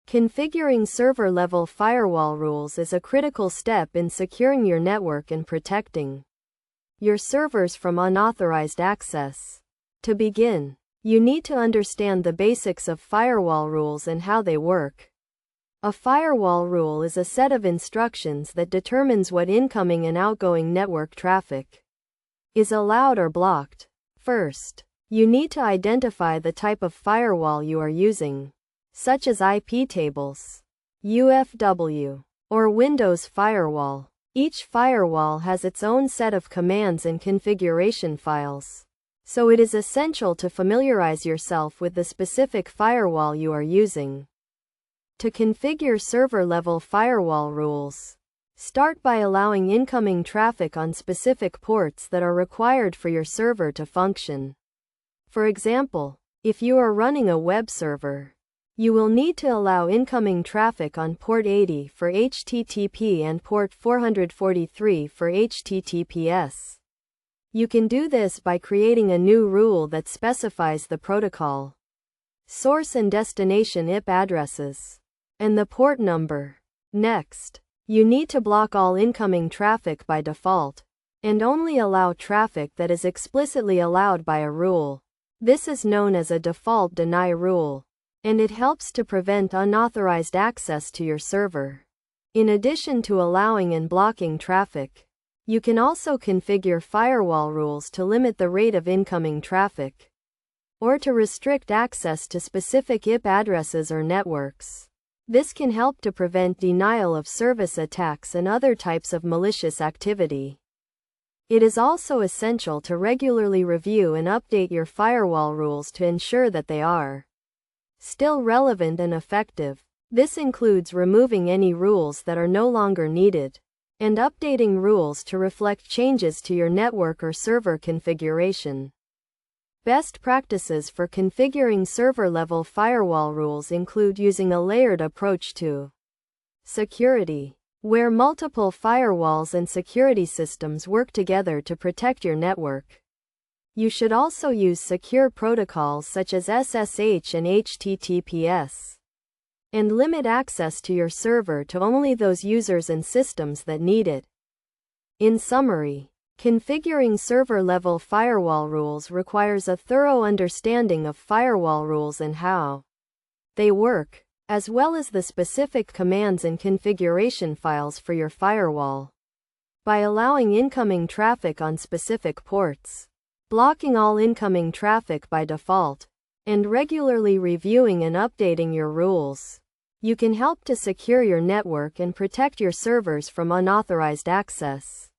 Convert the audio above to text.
Configuring server-level firewall rules is a critical step in securing your network and protecting your servers from unauthorized access. To begin, you need to understand the basics of firewall rules and how they work. A firewall rule is a set of instructions that determines what incoming and outgoing network traffic is allowed or blocked. First, you need to identify the type of firewall you are using, such as IP tables, UFW, or Windows firewall. Each firewall has its own set of commands and configuration files, so it is essential to familiarize yourself with the specific firewall you are using. To configure server-level firewall rules, start by allowing incoming traffic on specific ports that are required for your server to function. For example, if you are running a web server, you will need to allow incoming traffic on port 80 for HTTP and port 443 for HTTPS. You can do this by creating a new rule that specifies the protocol, source and destination IP addresses, and the port number. Next, you need to block all incoming traffic by default, and only allow traffic that is explicitly allowed by a rule. This is known as a default deny rule, and it helps to prevent unauthorized access to your server. In addition to allowing and blocking traffic, you can also configure firewall rules to limit the rate of incoming traffic, or to restrict access to specific IP addresses or networks. This can help to prevent denial of service attacks and other types of malicious activity. It is also essential to regularly review and update your firewall rules to ensure that they are still relevant and effective. This includes removing any rules that are no longer needed, and updating rules to reflect changes to your network or server configuration. Best practices for configuring server-level firewall rules include using a layered approach to security, where multiple firewalls and security systems work together to protect your network. You should also use secure protocols such as SSH and HTTPS, and limit access to your server to only those users and systems that need it. In summary, configuring server-level firewall rules requires a thorough understanding of firewall rules and how they work, as well as the specific commands and configuration files for your firewall. By allowing incoming traffic on specific ports, blocking all incoming traffic by default, and regularly reviewing and updating your rules, you can help to secure your network and protect your servers from unauthorized access.